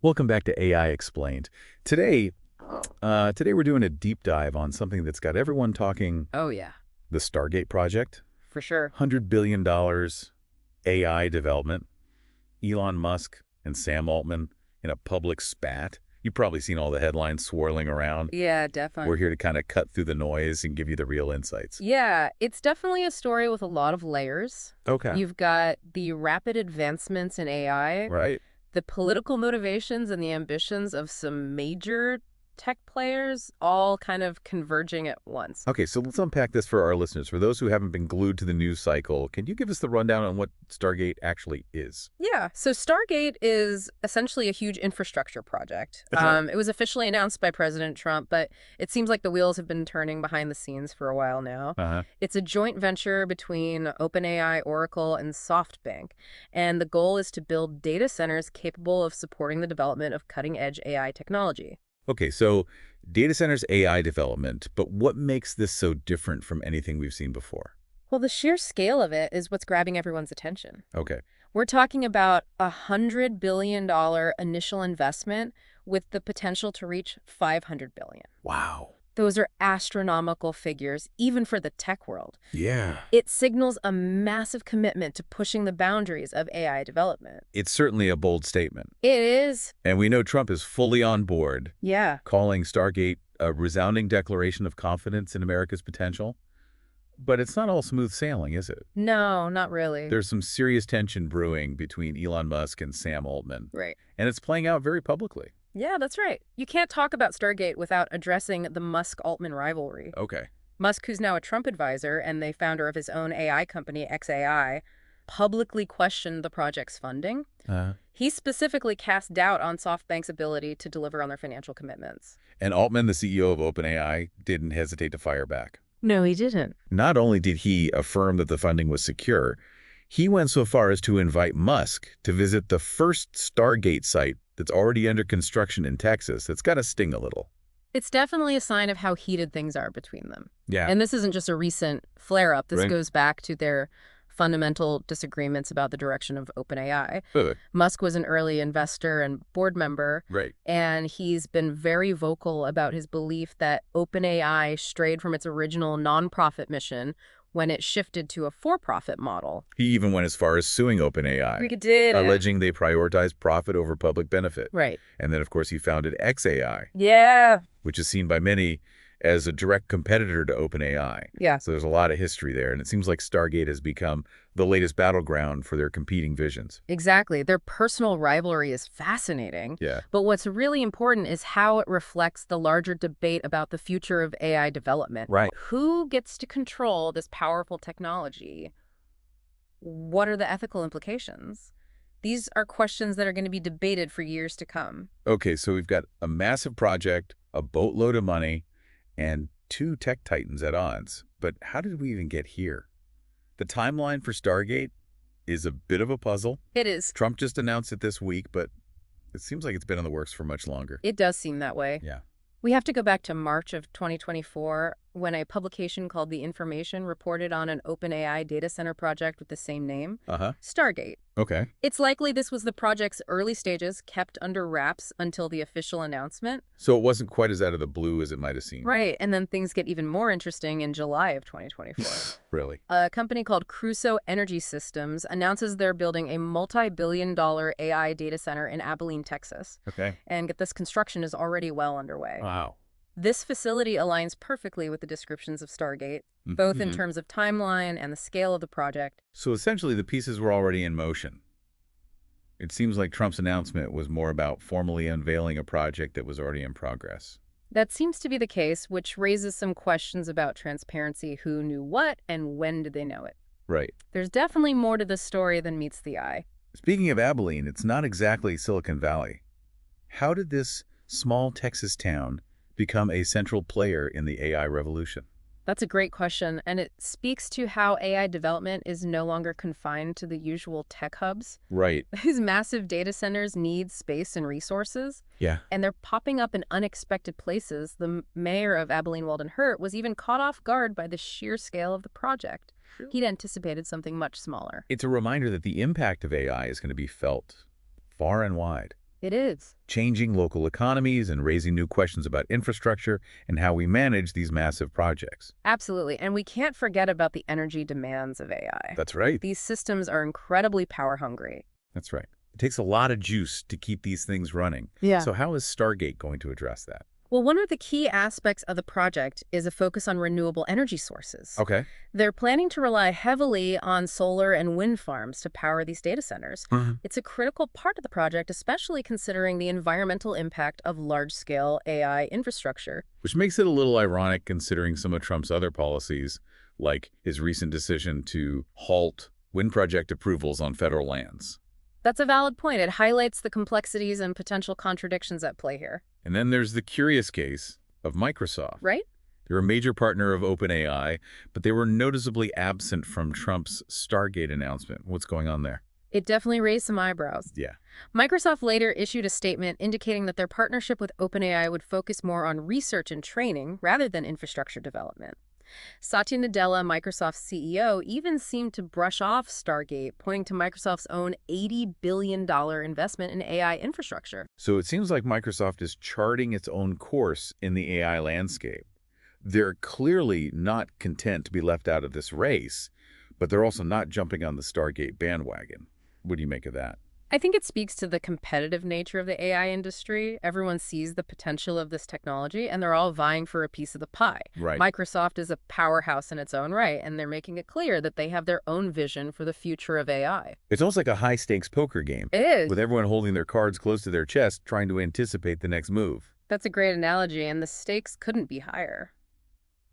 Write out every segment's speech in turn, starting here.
Welcome back to AI Explained. Today, today we're doing a deep dive on something that's got everyone talking, Oh, yeah, the Stargate project. for sure. $100 billion AI development. Elon Musk and Sam Altman in a public spat. You've probably seen all the headlines swirling around. Yeah, definitely. We're here to kind of cut through the noise and give you the real insights. Yeah, it's definitely a story with a lot of layers. Okay. You've got the rapid advancements in AI, Right. the political motivations and the ambitions of some major tech players all kind of converging at once. Okay, so let's unpack this for our listeners. For those who haven't been glued to the news cycle, can you give us the rundown on what Stargate actually is? Yeah, so Stargate is essentially a huge infrastructure project. That's right. It was officially announced by President Trump, but it seems like the wheels have been turning behind the scenes for a while now. Uh-huh. It's a joint venture between OpenAI, Oracle, and SoftBank, and the goal is to build data centers capable of supporting the development of cutting-edge AI technology. Okay, so data centers AI development, but what makes this so different from anything we've seen before? Well, the sheer scale of it is what's grabbing everyone's attention. Okay. We're talking about $100 billion initial investment with the potential to reach $500 billion. Wow. Those are astronomical figures, even for the tech world. Yeah. It signals a massive commitment to pushing the boundaries of AI development. It's certainly a bold statement. It is. And we know Trump is fully on board, Yeah. calling Stargate a resounding declaration of confidence in America's potential. But it's not all smooth sailing, is it? No, not really. There's some serious tension brewing between Elon Musk and Sam Altman, Right. and it's playing out very publicly. Yeah, that's right. You can't talk about Stargate without addressing the Musk-Altman rivalry. Okay. Musk, who's now a Trump advisor and the founder of his own AI company, XAI, publicly questioned the project's funding. He specifically cast doubt on SoftBank's ability to deliver on their financial commitments. And Altman, the CEO of OpenAI, didn't hesitate to fire back. No, he didn't. Not only did he affirm that the funding was secure, he went so far as to invite Musk to visit the first Stargate site that's already under construction in Texas. That's got to sting a little. It's definitely a sign of how heated things are between them. Yeah. And this isn't just a recent flare-up. This Right. goes back to their fundamental disagreements about the direction of OpenAI. Right. Musk was an early investor and board member, Right. and he's been very vocal about his belief that OpenAI strayed from its original nonprofit mission when it shifted to a for-profit model. He even went as far as suing OpenAI, Did alleging they prioritized profit over public benefit. Right. And then, of course, he founded XAI, Yeah. which is seen by many as a direct competitor to OpenAI. Yeah. So there's a lot of history there, and it seems like Stargate has become the latest battleground for their competing visions. Exactly. Their personal rivalry is fascinating. Yeah. But what's really important is how it reflects the larger debate about the future of AI development. Right. Who gets to control this powerful technology? What are the ethical implications? These are questions that are going to be debated for years to come. Okay, so we've got a massive project, a boatload of money, and two tech titans at odds. But how did we even get here? The timeline for Stargate is a bit of a puzzle. It is. Trump just announced it this week, but it seems like it's been in the works for much longer. It does seem that way. Yeah. We have to go back to March of 2024 when a publication called The Information reported on an OpenAI data center project with the same name, Uh-huh. Stargate. Okay. It's likely this was the project's early stages, kept under wraps until the official announcement. So it wasn't quite as out of the blue as it might have seemed. Right, and then things get even more interesting in July of 2024. Really? A company called Crusoe Energy Systems announces they're building a multi-billion-dollar AI data center in Abilene, Texas. Okay. And get this, construction is already well underway. Wow. This facility aligns perfectly with the descriptions of Stargate, both in Mhm. terms of timeline and the scale of the project. So essentially the pieces were already in motion. It seems like Trump's announcement was more about formally unveiling a project that was already in progress. That seems to be the case, which raises some questions about transparency. Who knew what and when did they know it? Right. There's definitely more to this story than meets the eye. Speaking of Abilene, it's not exactly Silicon Valley. How did this small Texas town become a central player in the AI revolution? That's a great question, and it speaks to how AI development is no longer confined to the usual tech hubs. Right. These massive data centers need space and resources, Yeah. and they're popping up in unexpected places. The mayor of Abilene, Weldon Hurt, was even caught off guard by the sheer scale of the project. He'd anticipated something much smaller. It's a reminder that the impact of AI is going to be felt far and wide. It is. changing local economies and raising new questions about infrastructure and how we manage these massive projects. Absolutely. And we can't forget about the energy demands of AI. That's right. These systems are incredibly power hungry. That's right. It takes a lot of juice to keep these things running. Yeah. So how is Stargate going to address that? Well, one of the key aspects of the project is a focus on renewable energy sources. Okay. They're planning to rely heavily on solar and wind farms to power these data centers. It's a critical part of the project, especially considering the environmental impact of large-scale AI infrastructure. Which makes it a little ironic considering some of Trump's other policies, like his recent decision to halt wind project approvals on federal lands. That's a valid point. It highlights the complexities and potential contradictions at play here. And then there's the curious case of Microsoft. Right? They're a major partner of OpenAI, but they were noticeably absent from Trump's Stargate announcement. What's going on there? It definitely raised some eyebrows. Yeah. Microsoft later issued a statement indicating that their partnership with OpenAI would focus more on research and training rather than infrastructure development. Satya Nadella, Microsoft's CEO, even seemed to brush off Stargate, pointing to Microsoft's own $80 billion investment in AI infrastructure. So it seems like Microsoft is charting its own course in the AI landscape. They're clearly not content to be left out of this race, but they're also not jumping on the Stargate bandwagon. What do you make of that? I think it speaks to the competitive nature of the AI industry. Everyone sees the potential of this technology, and they're all vying for a piece of the pie. Right. Microsoft is a powerhouse in its own right, and they're making it clear that they have their own vision for the future of AI. It's almost like a high-stakes poker game, It is. with everyone holding their cards close to their chest, trying to anticipate the next move. That's a great analogy, and the stakes couldn't be higher.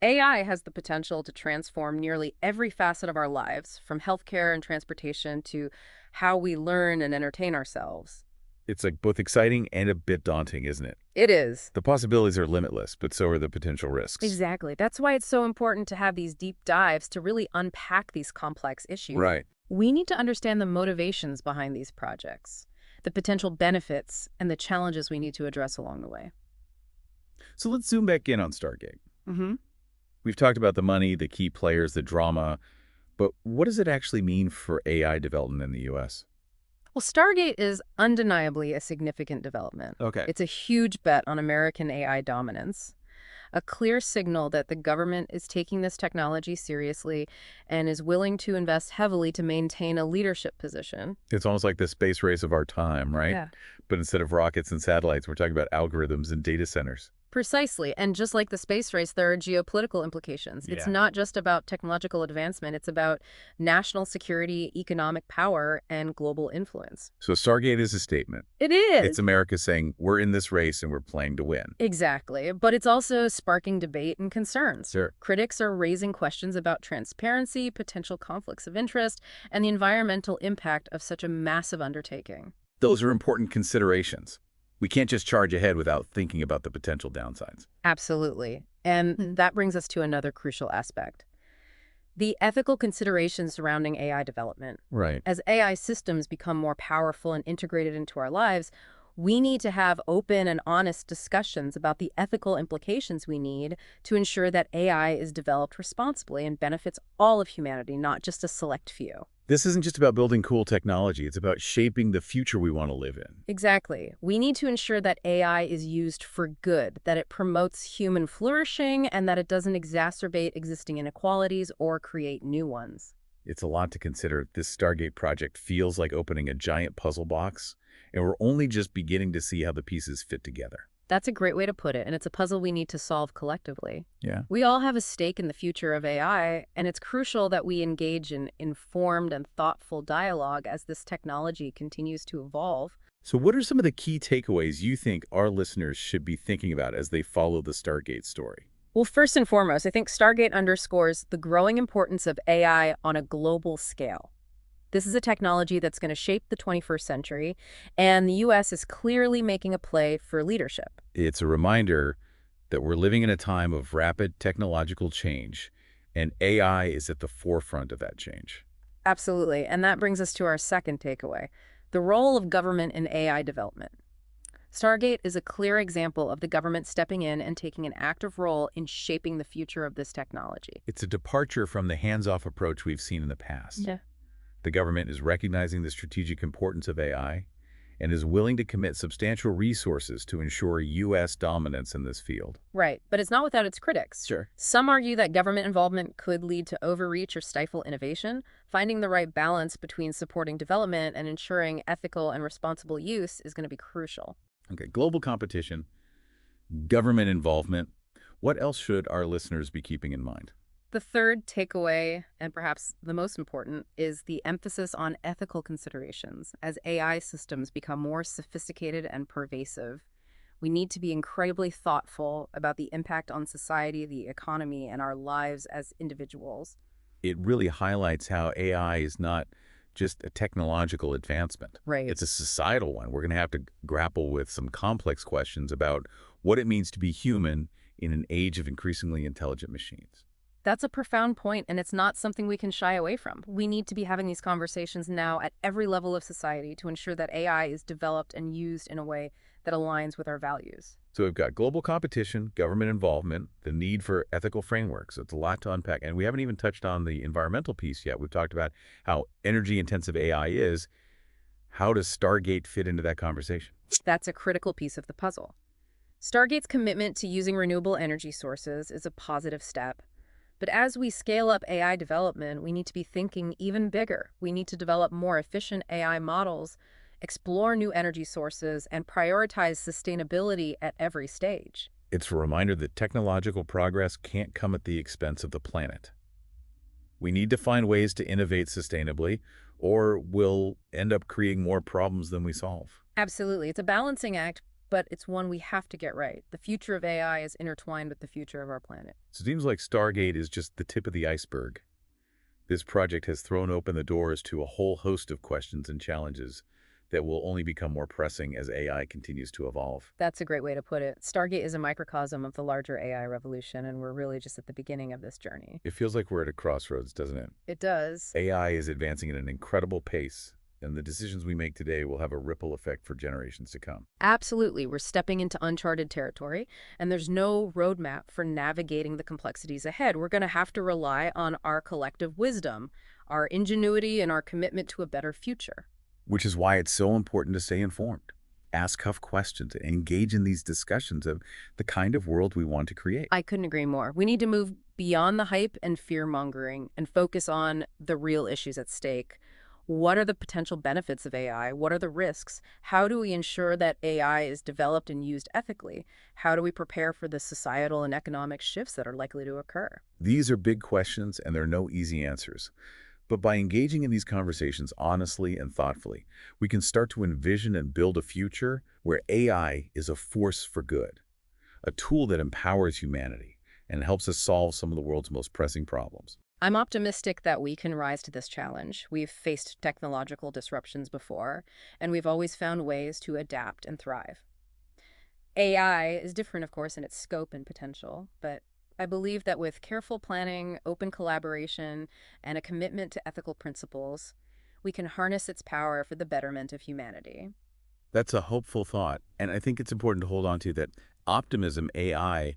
AI has the potential to transform nearly every facet of our lives, from healthcare and transportation to how we learn and entertain ourselves. It's like both exciting and a bit daunting, isn't it? It is. The possibilities are limitless, but so are the potential risks. Exactly. That's why it's so important to have these deep dives to really unpack these complex issues. Right. We need to understand the motivations behind these projects, the potential benefits, and the challenges we need to address along the way. So let's zoom back in on Stargate. Mm-hmm. We've talked about the money, the key players, the drama, but what does it actually mean for AI development in the U.S.? Well, Stargate is undeniably a significant development. Okay. It's a huge bet on American AI dominance, a clear signal that the government is taking this technology seriously and is willing to invest heavily to maintain a leadership position. It's almost like the space race of our time, right? Yeah. But instead of rockets and satellites, we're talking about algorithms and data centers. Precisely. And just like the space race, there are geopolitical implications. It's Yeah. not just about technological advancement. It's about national security, economic power, and global influence. So Stargate is a statement. It is. It's America saying, we're in this race and we're playing to win. Exactly. But it's also sparking debate and concerns. Sure. Critics are raising questions about transparency, potential conflicts of interest, and the environmental impact of such a massive undertaking. Those are important considerations. We can't just charge ahead without thinking about the potential downsides. Absolutely. And that brings us to another crucial aspect: the ethical considerations surrounding AI development. Right. As AI systems become more powerful and integrated into our lives, we need to have open and honest discussions about the ethical implications we need to ensure that AI is developed responsibly and benefits all of humanity, not just a select few. This isn't just about building cool technology. It's about shaping the future we want to live in. Exactly. We need to ensure that AI is used for good, that it promotes human flourishing, and that it doesn't exacerbate existing inequalities or create new ones. It's a lot to consider. This Stargate project feels like opening a giant puzzle box, and we're only just beginning to see how the pieces fit together. That's a great way to put it, and it's a puzzle we need to solve collectively. Yeah. We all have a stake in the future of AI, and it's crucial that we engage in informed and thoughtful dialogue as this technology continues to evolve. So what are some of the key takeaways you think our listeners should be thinking about as they follow the Stargate story? Well, first and foremost, I think Stargate underscores the growing importance of AI on a global scale. This is a technology that's going to shape the 21st century, and the U.S. is clearly making a play for leadership. It's a reminder that we're living in a time of rapid technological change, and AI is at the forefront of that change. Absolutely, and that brings us to our second takeaway: the role of government in AI development. Stargate is a clear example of the government stepping in and taking an active role in shaping the future of this technology. It's a departure from the hands-off approach we've seen in the past. Yeah. The government is recognizing the strategic importance of AI, and is willing to commit substantial resources to ensure U.S. dominance in this field. Right, but it's not without its critics. Sure. Some argue that government involvement could lead to overreach or stifle innovation. Finding the right balance between supporting development and ensuring ethical and responsible use is going to be crucial. Okay, global competition, government involvement. What else should our listeners be keeping in mind? The third takeaway, and perhaps the most important, is the emphasis on ethical considerations. As AI systems become more sophisticated and pervasive, we need to be incredibly thoughtful about the impact on society, the economy, and our lives as individuals. It really highlights how AI is not just a technological advancement. Right. It's a societal one. We're going to have to grapple with some complex questions about what it means to be human in an age of increasingly intelligent machines. That's a profound point, and it's not something we can shy away from. We need to be having these conversations now at every level of society to ensure that AI is developed and used in a way that aligns with our values. So we've got global competition, government involvement, the need for ethical frameworks. It's a lot to unpack. And we haven't even touched on the environmental piece yet. We've talked about how energy-intensive AI is. How does Stargate fit into that conversation? That's a critical piece of the puzzle. Stargate's commitment to using renewable energy sources is a positive step. But as we scale up AI development, we need to be thinking even bigger. We need to develop more efficient AI models, explore new energy sources, and prioritize sustainability at every stage. It's a reminder that technological progress can't come at the expense of the planet. We need to find ways to innovate sustainably, or we'll end up creating more problems than we solve. Absolutely. It's a balancing act, but it's one we have to get right. The future of AI is intertwined with the future of our planet. So it seems like Stargate is just the tip of the iceberg. This project has thrown open the doors to a whole host of questions and challenges that will only become more pressing as AI continues to evolve. That's a great way to put it. Stargate is a microcosm of the larger AI revolution, and we're really just at the beginning of this journey. It feels like we're at a crossroads, doesn't it? It does. AI is advancing at an incredible pace, and the decisions we make today will have a ripple effect for generations to come. Absolutely. We're stepping into uncharted territory, and there's no roadmap for navigating the complexities ahead. We're going to have to rely on our collective wisdom, our ingenuity, and our commitment to a better future. Which is why it's so important to stay informed, ask tough questions, and engage in these discussions of the kind of world we want to create. I couldn't agree more. We need to move beyond the hype and fear-mongering and focus on the real issues at stake. What are the potential benefits of AI? What are the risks? How do we ensure that AI is developed and used ethically? How do we prepare for the societal and economic shifts that are likely to occur? These are big questions, and there are no easy answers. But by engaging in these conversations honestly and thoughtfully, we can start to envision and build a future where AI is a force for good, a tool that empowers humanity and helps us solve some of the world's most pressing problems. I'm optimistic that we can rise to this challenge. We've faced technological disruptions before, and we've always found ways to adapt and thrive. AI is different, of course, in its scope and potential, but I believe that with careful planning, open collaboration, and a commitment to ethical principles, we can harness its power for the betterment of humanity. That's a hopeful thought, and I think it's important to hold on to that optimism. AI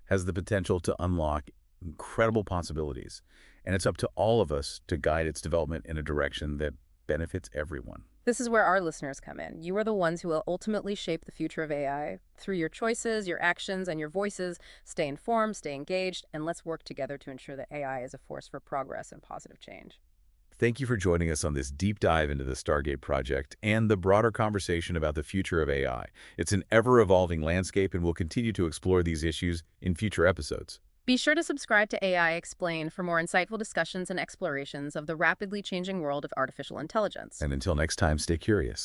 has the potential to unlock incredible possibilities, and it's up to all of us to guide its development in a direction that benefits everyone. This is where our listeners come in. You are the ones who will ultimately shape the future of AI. Through your choices, your actions, and your voices, stay informed, stay engaged, and let's work together to ensure that AI is a force for progress and positive change. Thank you for joining us on this deep dive into the Stargate project and the broader conversation about the future of AI. It's an ever-evolving landscape, and we'll continue to explore these issues in future episodes. Be sure to subscribe to AI Explained for more insightful discussions and explorations of the rapidly changing world of artificial intelligence. And until next time, stay curious.